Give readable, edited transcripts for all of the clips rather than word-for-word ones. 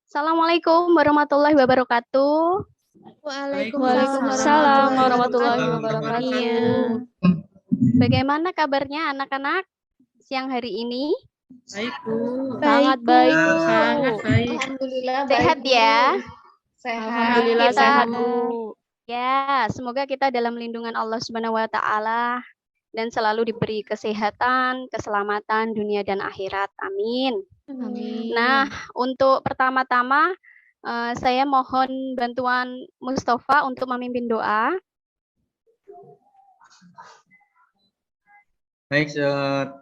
Assalamualaikum warahmatullahi wabarakatuh. Waalaikumsalam warahmatullahi wabarakatuh. Bagaimana kabarnya anak-anak siang hari ini? Baik, Bu. Sangat baik, Bu. Sangat baik. Alhamdulillah Sehat baik, Bu. ya? Sehat. Alhamdulillah Kita- sehat, Bu. Ya, semoga kita dalam lindungan Allah Subhanahu wa taala dan selalu diberi kesehatan, keselamatan dunia dan akhirat. Amin. Amin. Nah, untuk pertama-tama saya mohon bantuan Mustafa untuk memimpin doa. Baik,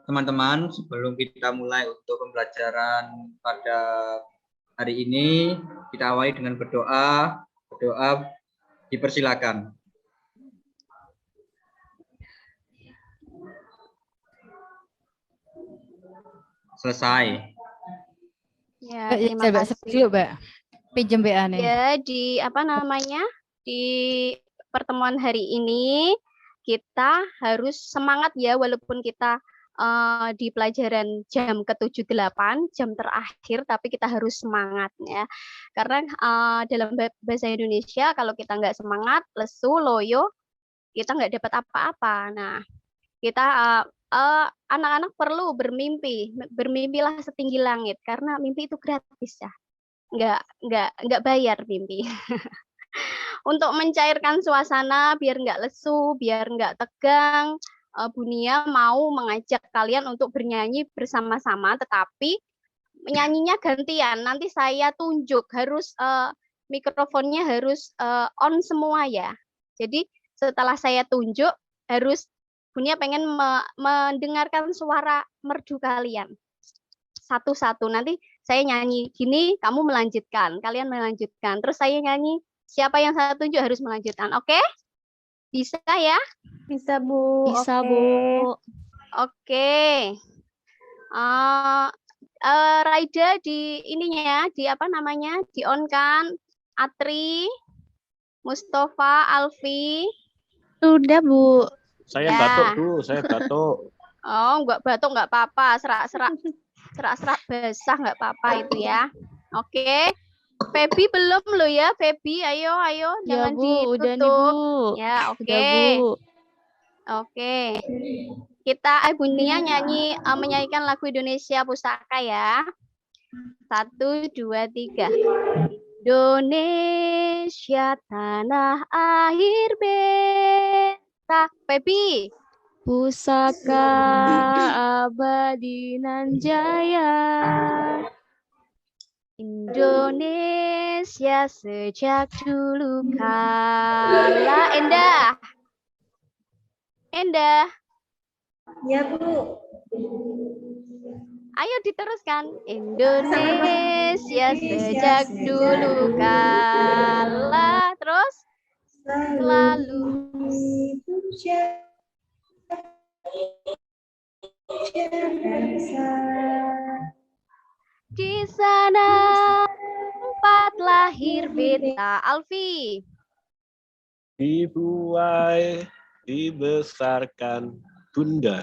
teman-teman, sebelum kita mulai untuk pembelajaran pada hari ini, kita awali dengan berdoa. Berdoa dipersilakan. Selesai. Ya, terima kasih. Dulu, Mbak. Pinjem BA nih. Ya, di di pertemuan hari ini kita harus semangat ya, walaupun kita di pelajaran jam ke-7-8, jam terakhir, tapi kita harus semangat ya. Karena dalam bahasa Indonesia kalau kita nggak semangat, lesu, loyo, kita nggak dapat apa-apa. Nah, kita anak-anak perlu bermimpi, bermimpilah setinggi langit karena mimpi itu gratis ya. Nggak bayar mimpi. Untuk mencairkan suasana biar nggak lesu, biar nggak tegang, Bu Nia mau mengajak kalian untuk bernyanyi bersama-sama, tetapi menyanyinya gantian. Nanti saya tunjuk, harus mikrofonnya harus on semua ya. Jadi setelah saya tunjuk, harus Bu Nia pengen mendengarkan suara merdu kalian. Satu-satu, nanti saya nyanyi gini, kamu melanjutkan, kalian melanjutkan. Terus saya nyanyi, siapa yang saya tunjuk harus melanjutkan. Oke? Bisa ya? Bisa, Bu. Bisa, Oke. Bu. Oke. Raida di ininya ya, di apa namanya? Di on kan? Atri, Mustafa, Alfi. Sudah, Bu. Saya Ya. batuk, Bu. Saya batuk. Oh, enggak batuk enggak apa-apa, serak-serak basah nggak apa-apa itu ya. Oke. Feby belum lo ya, Feby, ayo Ya, jangan Bu. ditutup. Udah nih, Bu. Ya, oke. Udah, Bu. Oke. Kita Bu Nia nyanyi menyanyikan lagu Indonesia Pusaka ya. 1, 2, 3. Indonesia tanah air beta. Feby. Pusaka abadi nan jaya. Indonesia sejak dulu kala. Endah. Ya, Bu. Ayo diteruskan. Indonesia sejak dulu kala. Terus selalu di sana tempat lahir beta. Alfi. Dibuai, dibesarkan Bunda.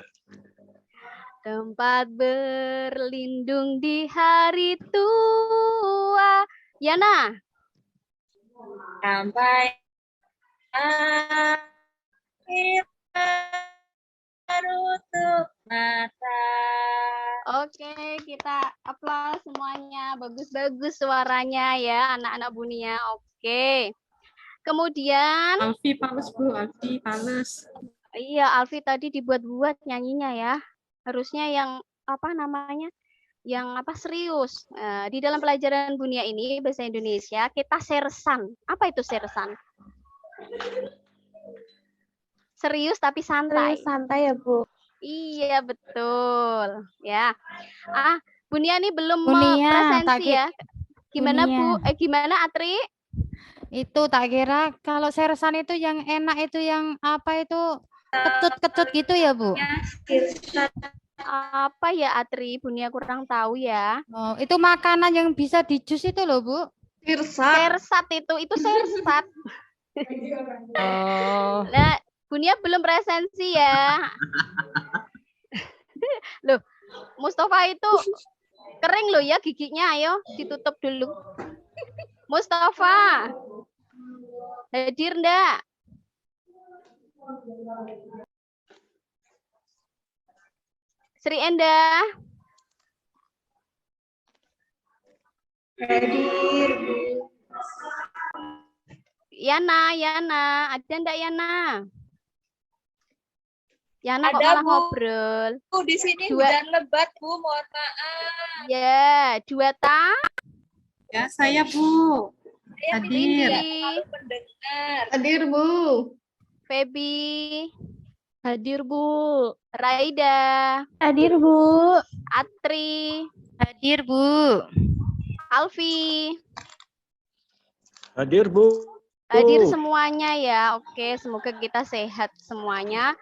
Tempat berlindung di hari tua. Yana. Sampai akhir menutup mata. Oke, kita aplaus semuanya. Bagus-bagus suaranya ya, anak-anak Bu Nia. Oke. Kemudian, Alfi pales, Bu. Alfi pales. iya, Alfi tadi dibuat-buat nyanyinya ya. Harusnya yang apa namanya? Yang apa serius. Di dalam pelajaran Bu Nia ini bahasa Indonesia kita sersan. Apa itu sersan? Serius tapi santai. Santai ya, Bu. Iya, betul. Ya. Bu Nia nih belum Bu Nia, presensi ya. Gimana Bu Bu? Gimana Atri? Itu tak kira kalau sersan itu yang enak itu yang apa itu ketut-ketut gitu ya, Bu? Apa ya Atri? Bu Nia kurang tahu ya. Oh, itu makanan yang bisa di jus itu loh, Bu. Sersat itu sersat. Oh. Nah, Bu Nia belum presensi ya. Loh, Mustafa itu kering loh ya giginya, ayo ditutup dulu. Mustafa, hadir ndak? Sri Endah, Hadir, Bu. Yana, ada ndak Yana? Yana kok Ada, malah Bu. ngobrol? Bu, di sini Dua. hujan lebat, Bu. Mohon maaf. Ya, Duata, Ya, saya, Bu. Saya Rindi, tidak terlalu mendengar. Hadir, Bu. Feby, Hadir, Bu. Raida, Hadir, Bu. Atri, Hadir, Bu. Alfi. Hadir, Bu. Hadir semuanya ya. Oke, semoga kita sehat semuanya.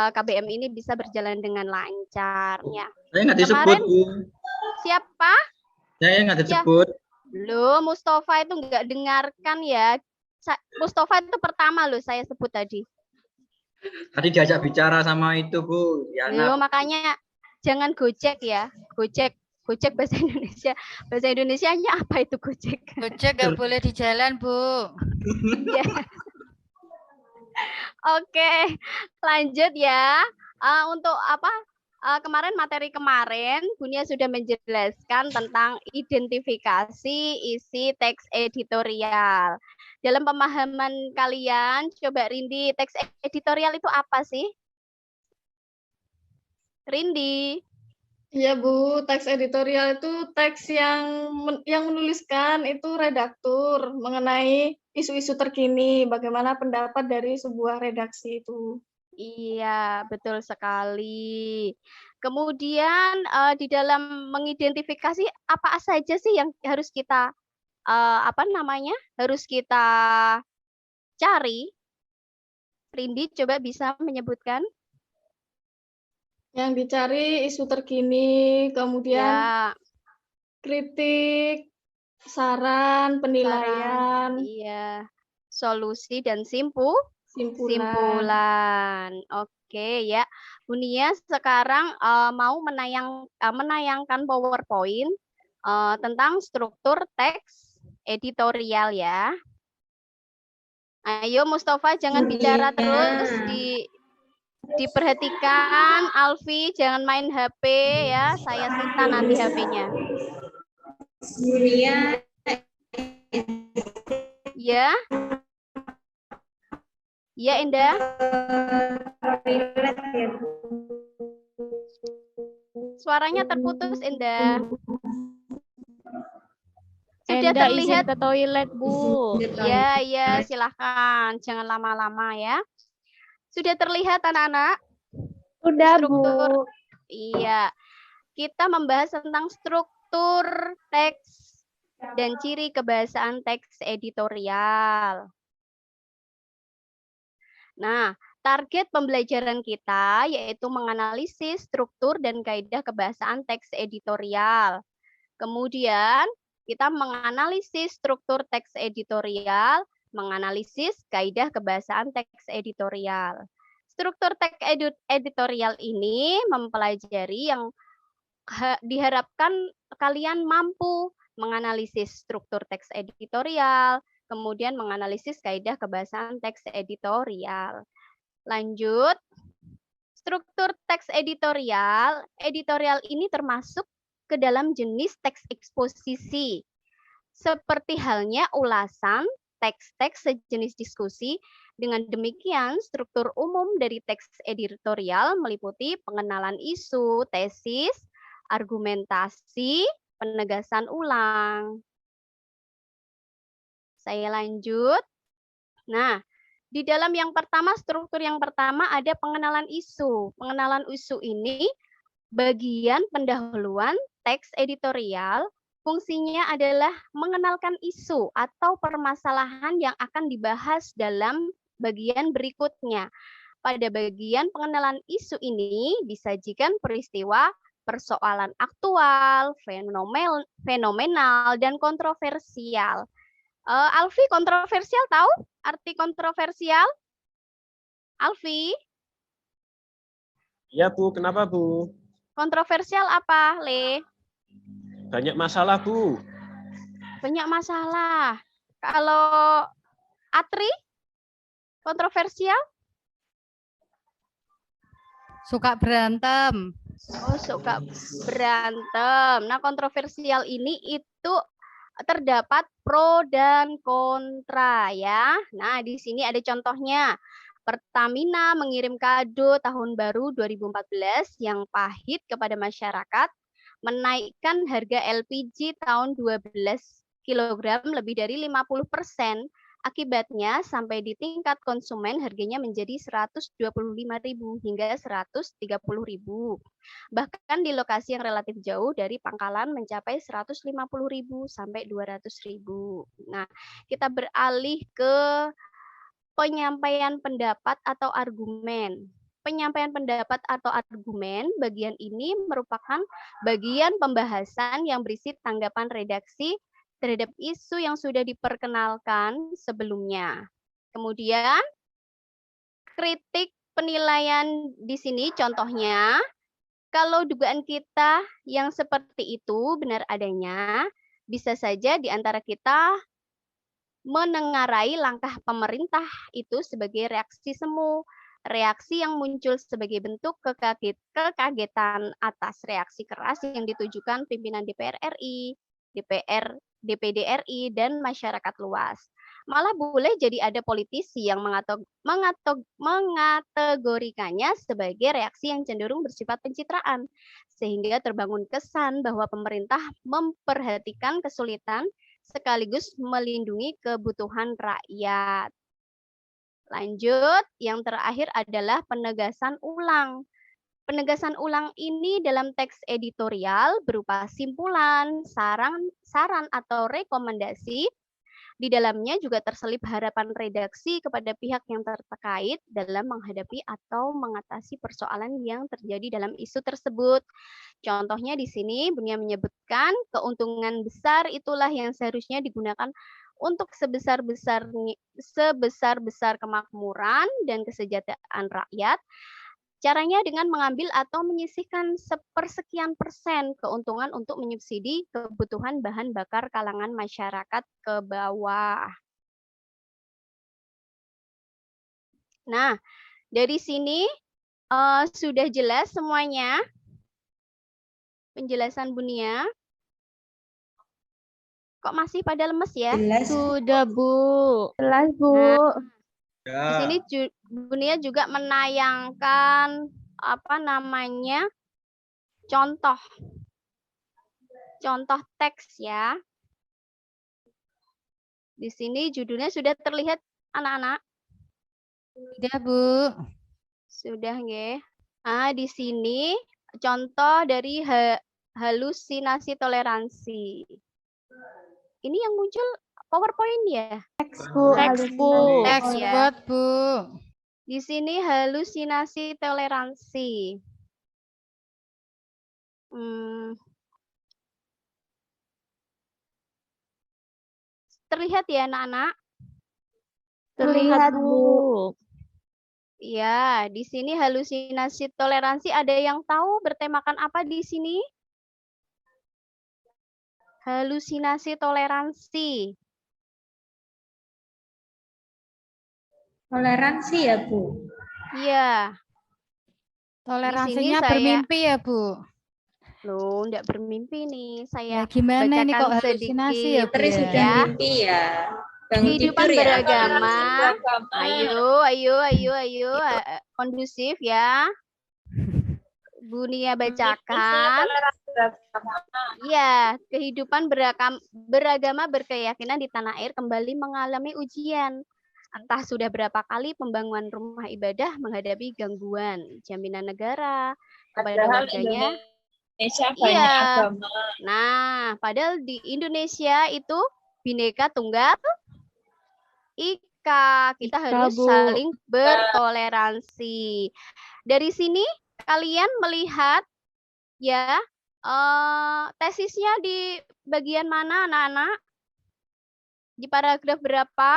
KBM ini bisa berjalan dengan lancar ya. Saya nggak disebut, Kemarin- Bu. Siapa? Saya nggak disebut. Loh, Mustafa itu nggak dengarkan ya. Mustafa itu pertama loh saya sebut tadi. Tadi diajak bicara sama itu, Bu. Loh, makanya jangan gojek ya. Gojek bahasa Indonesia. Bahasa Indonesianya apa itu gojek? Gojek nggak boleh di jalan, Bu. Ya. Oke, lanjut ya. Untuk apa? Materi kemarin, Bunia sudah menjelaskan tentang identifikasi isi teks editorial. Dalam pemahaman kalian, coba Rindi, teks editorial itu apa sih? Rindi. Iya, Bu. Teks editorial itu teks yang menuliskan itu redaktur mengenai isu-isu terkini, bagaimana pendapat dari sebuah redaksi itu. Iya, betul sekali. Kemudian di dalam mengidentifikasi apa saja sih yang harus kita harus kita cari? Rindi coba bisa menyebutkan? Yang dicari isu terkini, kemudian Ya, kritik, saran, penilaian, iya. Solusi dan simpulan. Oke ya. Bunia sekarang mau menayangkan PowerPoint tentang struktur teks editorial ya. Ayo Mustafa jangan bicara terus, diperhatikan. Alfi jangan main HP ya, saya sita nanti HP-nya. Bunia. Ya. Ya, Indah. Suaranya terputus, Indah. Sudah Endah terlihat izin ke toilet, Bu. Ya, silahkan. Jangan lama-lama ya. Sudah terlihat anak-anak? Sudah, Struktur. Bu. Iya. Kita membahas tentang struktur teks dan ciri kebahasaan teks editorial. Nah, target pembelajaran kita yaitu menganalisis struktur dan kaidah kebahasaan teks editorial. Kemudian, kita menganalisis struktur teks editorial, menganalisis kaidah kebahasaan teks editorial. Struktur teks editorial ini mempelajari yang diharapkan kalian mampu menganalisis struktur teks editorial, kemudian menganalisis kaidah kebahasaan teks editorial. Lanjut, struktur teks editorial ini termasuk ke dalam jenis teks eksposisi. Seperti halnya ulasan, teks-teks sejenis diskusi. Dengan demikian, struktur umum dari teks editorial meliputi pengenalan isu, tesis, argumentasi, penegasan ulang. Saya lanjut. Nah, di dalam yang pertama, struktur yang pertama ada pengenalan isu. Pengenalan isu ini bagian pendahuluan teks editorial. Fungsinya adalah mengenalkan isu atau permasalahan yang akan dibahas dalam bagian berikutnya. Pada bagian pengenalan isu ini disajikan peristiwa, persoalan aktual, fenomenal, dan kontroversial. Alfi, kontroversial tahu arti kontroversial? Alfi? Ya, Bu. Kenapa, Bu? Kontroversial apa, Le? Banyak masalah, Bu. banyak masalah. Kalau Atri, kontroversial? Suka berantem. Oh, suka berantem. Nah, kontroversial ini itu terdapat pro dan kontra ya. Nah, di sini ada contohnya. Pertamina mengirim kado tahun baru 2014 yang pahit kepada masyarakat, menaikkan harga LPG tahun 12 kg lebih dari 50%. Akibatnya sampai di tingkat konsumen harganya menjadi 125.000 hingga 130.000. Bahkan di lokasi yang relatif jauh dari pangkalan mencapai 150.000 sampai 200.000. Nah, kita beralih ke penyampaian pendapat atau argumen. Penyampaian pendapat atau argumen bagian ini merupakan bagian pembahasan yang berisi tanggapan redaksi terhadap isu yang sudah diperkenalkan sebelumnya. Kemudian kritik penilaian di sini contohnya, kalau dugaan kita yang seperti itu benar adanya, bisa saja di antara kita menengarai langkah pemerintah itu sebagai reaksi semu. Reaksi yang muncul sebagai bentuk kekagetan atas reaksi keras yang ditujukan pimpinan DPR RI, DPD RI, dan masyarakat luas. Malah boleh jadi ada politisi yang mengategorikannya sebagai reaksi yang cenderung bersifat pencitraan, sehingga terbangun kesan bahwa pemerintah memperhatikan kesulitan sekaligus melindungi kebutuhan rakyat. Lanjut, yang terakhir adalah penegasan ulang. Penegasan ulang ini dalam teks editorial berupa simpulan, saran atau rekomendasi. Di dalamnya juga terselip harapan redaksi kepada pihak yang terkait dalam menghadapi atau mengatasi persoalan yang terjadi dalam isu tersebut. Contohnya di sini Bunia menyebutkan keuntungan besar itulah yang seharusnya digunakan untuk sebesar-besar kemakmuran dan kesejahteraan rakyat. Caranya dengan mengambil atau menyisihkan sepersekian persen keuntungan untuk menyubsidi kebutuhan bahan bakar kalangan masyarakat ke bawah. Nah, dari sini sudah jelas semuanya penjelasan Bunia. Kok masih pada lemes ya? Jelas. Sudah, Bu. Jelas, Bu. Di Ya. sini Bunia juga menayangkan contoh teks ya. Di sini judulnya sudah terlihat anak-anak? Sudah, Bu. Sudah nggih. Ah, di sini contoh dari halusinasi toleransi. Ini yang muncul PowerPoint ya? Teks, ya. buat, Bu. Di sini halusinasi toleransi. Terlihat ya anak-anak? Terlihat, Bu. Iya, di sini halusinasi toleransi ada yang tahu bertemakan apa di sini? Halusinasi toleransi. Toleransi ya, Bu. Iya. Toleransinya saya- bermimpi ya, Bu. Loh, enggak bermimpi nih. Saya Ya, gimana ini kok bacakan halusinasi ya, Bu? Terus Ya? sudah mimpi ya. Bangun Kehidupan tidur ya. beragama. Toleransi beragama. Ayo, kondusif ya. Bunia bacakan. Iya, kehidupan beragama berkeyakinan di tanah air kembali mengalami ujian. Entah sudah berapa kali pembangunan rumah ibadah menghadapi gangguan jaminan negara kepada Padahal warganya. Indonesia banyak Iya. agama. Nah, padahal di Indonesia itu Bhinneka Tunggal Ika. Kita harus Bu. saling bertoleransi. Dari sini kalian melihat ya tesisnya di bagian mana anak-anak? Di paragraf berapa?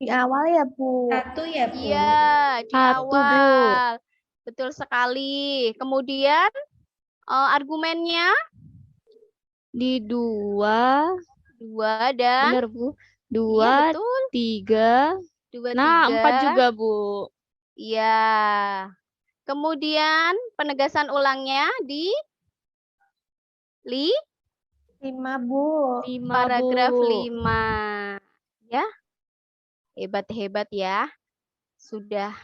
Di awal ya, Bu. Satu ya, Bu. Iya, di Satu, Bu. awal. Betul sekali. Kemudian argumennya Di 2, 2 dan benar Bu. iya 2, betul. 3. 2, Nah, 4 3. juga Bu. Iya. Kemudian penegasan ulangnya di 5, Bu. 5 paragraf Bu. 5. Ya. Hebat-hebat ya. Sudah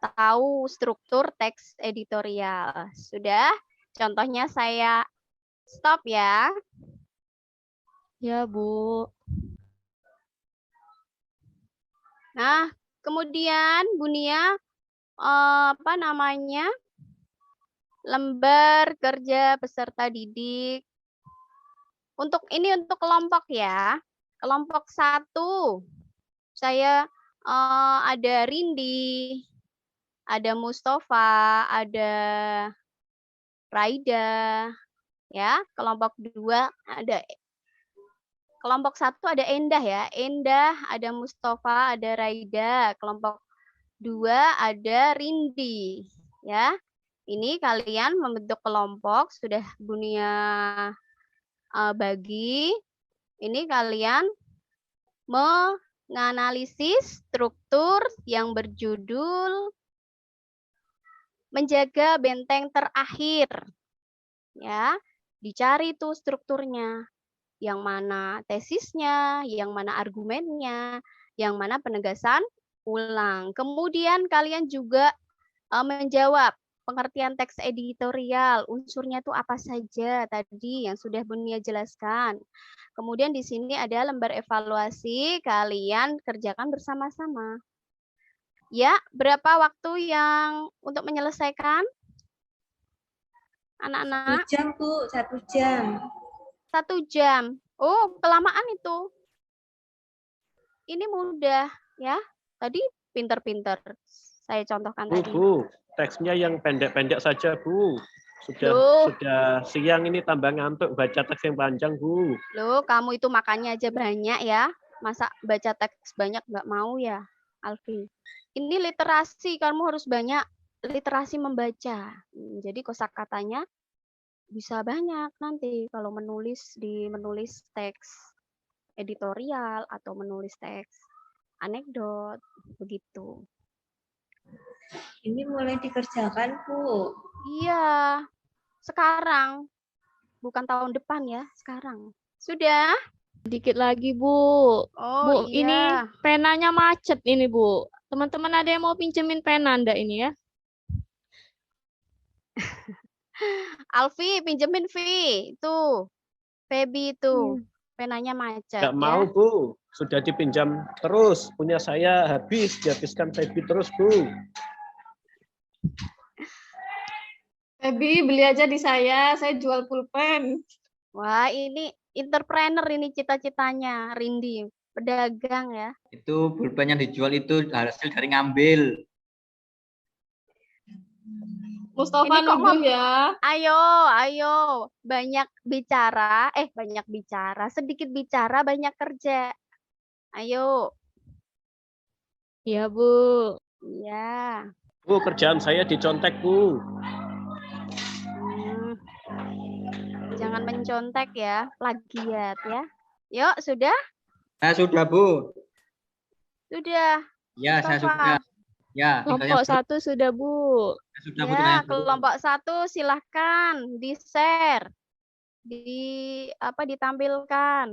tahu struktur teks editorial. Sudah? Contohnya saya stop ya. Ya Bu. Nah, kemudian Bu Nia, apa namanya? Lembar kerja peserta didik. Untuk ini untuk kelompok ya. Kelompok 1. Saya ada Rindi, ada Mustafa, ada Raida, ya. Kelompok 2 ada kelompok 1 ada Endah ya. Endah, ada Mustafa, ada Raida. Kelompok 2 ada Rindi, ya. Ini kalian membentuk kelompok sudah Bunia bagi. Ini kalian menganalisis struktur yang berjudul menjaga benteng terakhir. Ya, dicari tuh strukturnya. Yang mana tesisnya, yang mana argumennya, yang mana penegasan ulang. Kemudian kalian juga menjawab pengertian teks editorial, unsurnya itu apa saja tadi yang sudah Bunia jelaskan. Kemudian di sini ada lembar evaluasi, kalian kerjakan bersama-sama. Ya, berapa waktu yang untuk menyelesaikan? Anak-anak? 1 jam, Bu. 1 jam. 1 jam. Oh, kelamaan itu. Ini mudah ya. Tadi pinter-pinter. Saya contohkan Bu, tadi. Bu, teksnya yang pendek-pendek saja, Bu. Loh. Sudah siang ini tambah ngantuk baca teks yang panjang, Bu. Loh, kamu itu makannya aja banyak ya. Masa baca teks banyak nggak mau ya, Alfi? Ini literasi, kamu harus banyak literasi membaca. Jadi kosakatanya bisa banyak nanti kalau menulis teks editorial atau menulis teks anekdot begitu. Ini mulai dikerjakan, Bu. Iya, sekarang bukan tahun depan ya, sekarang. Sudah? Dikit lagi Bu. Oh Bu, iya. ini penanya macet ini Bu. Teman-teman ada yang mau pinjemin pena enggak ini ya? Alfi, pinjemin Vi. Itu. Febi itu. Penanya macet Nggak mau, ya. Bu. Sudah dipinjam terus. Punya saya habis. Dihabiskan Febi terus, Bu. Febi, beli aja di saya jual pulpen. Wah, ini entrepreneur ini cita-citanya, Rindi. Pedagang ya. Itu pulpen yang dijual itu hasil dari ngambil. Mustafa Ini kok nuduh ya. Ayo. Banyak bicara, sedikit bicara, banyak kerja. Ayo. Iya Bu. Iya. Bu, kerjaan saya dicontek, Bu. Jangan mencontek ya, plagiat ya. Yuk, sudah? Sudah, Bu. Sudah. Ya, saya sudah. Ya, Kelompok 1 sudah Bu. sudah, Bu. Ya, kelompok 1 silahkan di-share. Ditampilkan.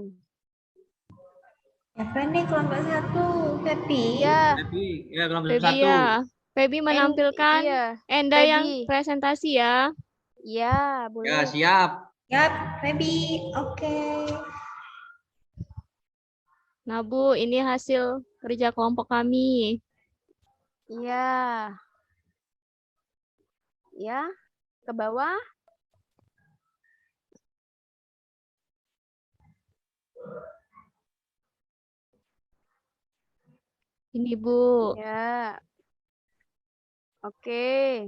Siapa nih kelompok 1? Febi? Ya. Febi, ya kelompok Febi 1. ya. Febi menampilkan Iya. Enda Febi. yang presentasi ya. Iya, boleh. Ya, siap. Yap, Febi. Oke. Nah Bu, ini hasil kerja kelompok kami. Iya. Ya, ke bawah. Ini Bu. Ya. Oke.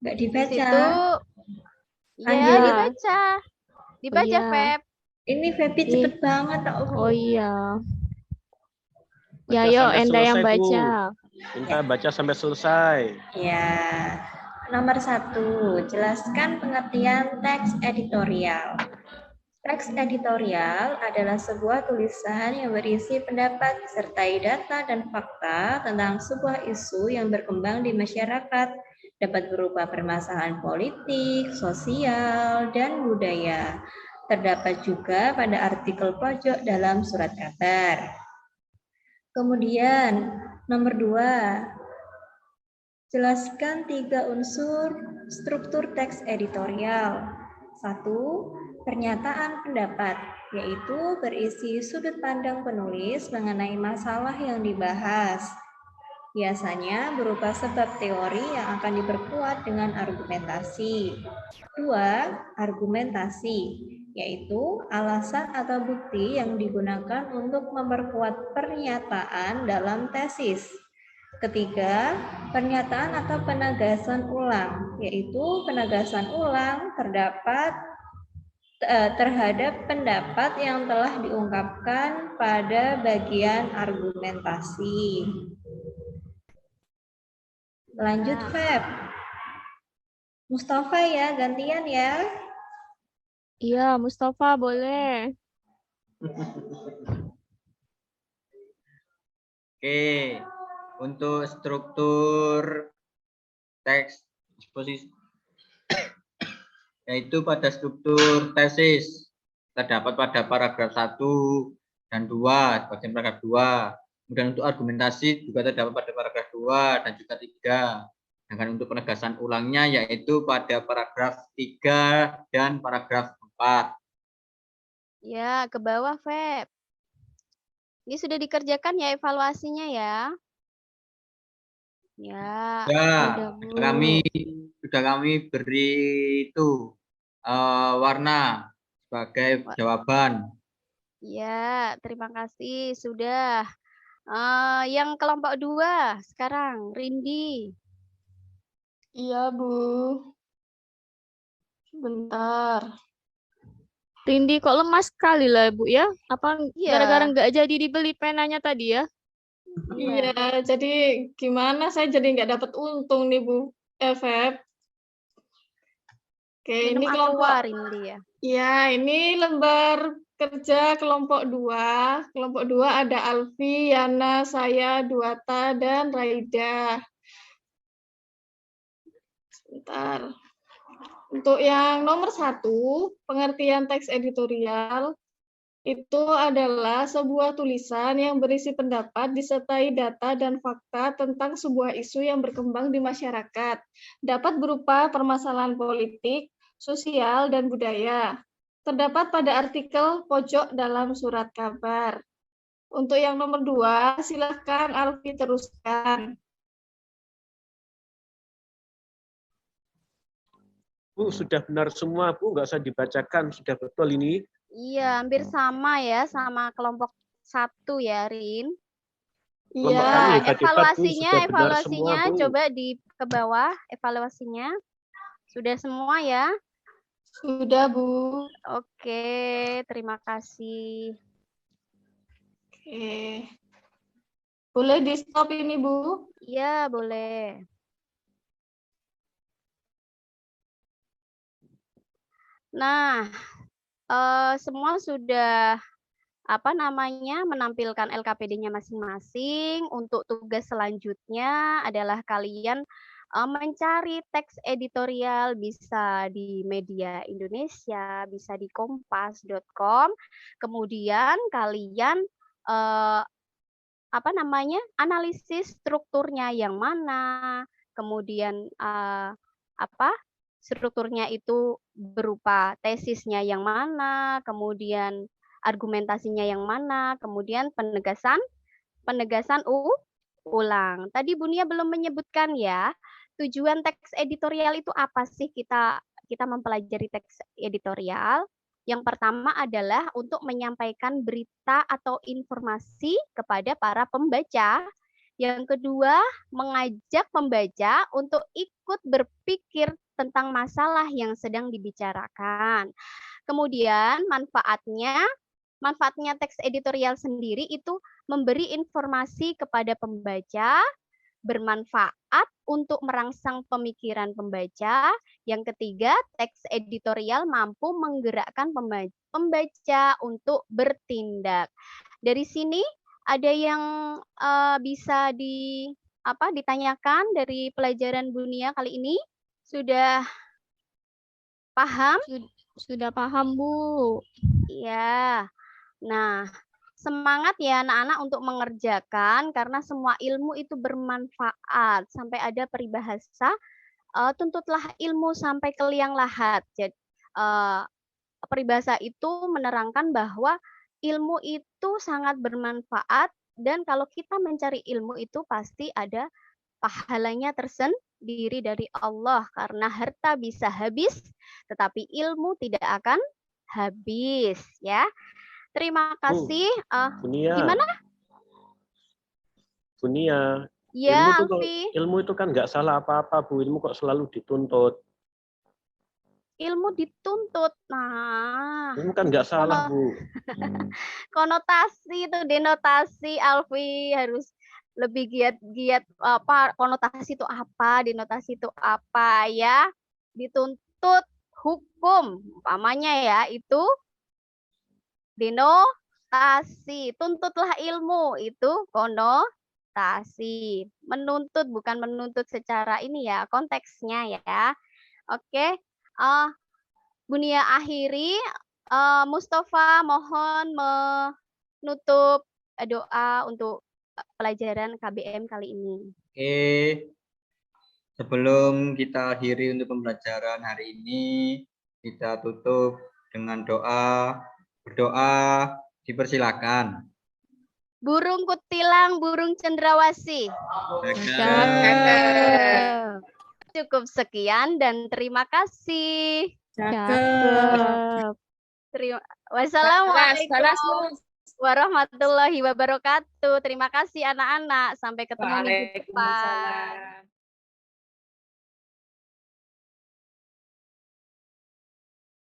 Nggak Di dibaca. situ. Iya, Lanjut. dibaca. Dibaca, Iya. Feb. Ini Febi cepet banget. Oh iya. Ya Baca yuk sampai Enda yang selesai, Bu. baca. Minta baca sampai selesai. Ya. Nomor 1, jelaskan pengertian teks editorial. Teks editorial adalah sebuah tulisan yang berisi pendapat disertai data dan fakta tentang sebuah isu yang berkembang di masyarakat, dapat berupa permasalahan politik, sosial, dan budaya. Terdapat juga pada artikel pojok dalam surat kabar. Kemudian, nomor 2, jelaskan 3 unsur struktur teks editorial. 1. Pernyataan pendapat, yaitu berisi sudut pandang penulis mengenai masalah yang dibahas. Biasanya berupa sebab teori yang akan diperkuat dengan argumentasi. 2. Argumentasi, yaitu alasan atau bukti yang digunakan untuk memperkuat pernyataan dalam tesis. 3. Pernyataan atau penegasan ulang, yaitu penegasan ulang terhadap pendapat yang telah diungkapkan pada bagian argumentasi. Lanjut, Feb. Mustafa ya, gantian ya. Iya, Mustafa boleh. Oke, untuk struktur teks eksposisi, yaitu pada struktur tesis terdapat pada paragraf 1 dan 2, bagian paragraf 2. Kemudian untuk argumentasi juga terdapat pada paragraf 2 dan juga 3. Sedangkan untuk penegasan ulangnya yaitu pada paragraf 3 dan paragraf 4. Ya, ke bawah, Feb. Ini sudah dikerjakan ya evaluasinya ya. Ya, Ya, Bu. sudah kami beri itu warna sebagai jawaban. Ya, terima kasih sudah. Yang kelompok 2 sekarang, Rindi. Iya, Bu. Sebentar. Rindi kok lemas sekali lah, Bu ya? Apa Iya. gara-gara nggak jadi dibeli penanya tadi ya? Iya, jadi gimana saya jadi nggak dapat untung nih, Bu. Feb. Oke, Minum ini kelompok. aqua, Rindi ya. Ya, ini lembar kerja kelompok 2. Kelompok 2 ada Alfi, Yana, saya, Duata, dan Raida. Sebentar. Untuk yang nomor 1, pengertian teks editorial, itu adalah sebuah tulisan yang berisi pendapat disertai data dan fakta tentang sebuah isu yang berkembang di masyarakat. Dapat berupa permasalahan politik, sosial, dan budaya. Terdapat pada artikel pojok dalam surat kabar. Untuk yang nomor 2, silakan Alfi teruskan. Bu, sudah benar semua, Bu. Nggak usah dibacakan. Sudah betul ini. Iya, hampir sama ya sama kelompok 1 ya, Rin. Kelompok Iya, kami hebat-hebat, Bu. Evaluasinya, Sudah benar evaluasinya semua, Bu. coba di ke bawah, evaluasinya. Sudah semua ya? sudah, Bu. Oke, terima kasih. Oke. Boleh di-stop ini, Bu? Iya, boleh. Nah, semua sudah menampilkan LKPD-nya masing-masing. Untuk tugas selanjutnya adalah kalian mencari teks editorial, bisa di Media Indonesia, bisa di kompas.com. Kemudian kalian analisis strukturnya yang mana, kemudian strukturnya itu berupa tesisnya yang mana, kemudian argumentasinya yang mana, kemudian penegasan ulang. Tadi Bu Nia belum menyebutkan ya, tujuan teks editorial itu apa sih, kita mempelajari teks editorial. Yang pertama adalah untuk menyampaikan berita atau informasi kepada para pembaca. Yang kedua, mengajak pembaca untuk ikut berpikir tentang masalah yang sedang dibicarakan. Kemudian manfaatnya teks editorial sendiri itu memberi informasi kepada pembaca bermanfaat untuk merangsang pemikiran pembaca. Yang ketiga, teks editorial mampu menggerakkan pembaca untuk bertindak. Dari sini ada yang bisa ditanyakan dari pelajaran Bunia kali ini? Sudah paham? Sudah paham, Bu. Iya. Nah, semangat ya anak-anak untuk mengerjakan karena semua ilmu itu bermanfaat. Sampai ada peribahasa, tuntutlah ilmu sampai ke liang lahat. Jadi, peribahasa itu menerangkan bahwa ilmu itu sangat bermanfaat dan kalau kita mencari ilmu itu pasti ada pahalanya tersendiri dari Allah karena harta bisa habis tetapi ilmu tidak akan habis ya. Terima kasih. Bunia. Gimana? Bunia. Ya, ilmu itu kan nggak salah apa-apa, Bu. Ilmu kok selalu dituntut. Ilmu dituntut. Nah, ilmu kan nggak salah, Bu. Konotasi itu denotasi, Alfi harus lebih giat konotasi itu apa, denotasi itu apa ya. Dituntut hukum, umpamanya ya, itu denotasi. Tuntutlah ilmu, itu konotasi. Menuntut bukan menuntut secara ini ya, konteksnya ya. Oke. Bunia akhiri, Mustafa mohon menutup doa untuk pelajaran KBM kali ini. Oke, sebelum kita akhiri untuk pembelajaran hari ini, kita tutup dengan doa. Berdoa dipersilakan. Burung kutilang, burung cendrawasih. Cukup sekian dan terima kasih. Cakep. Wassalamualaikum warahmatullahi wabarakatuh. Terima kasih anak-anak. Sampai ketemu minggu depan.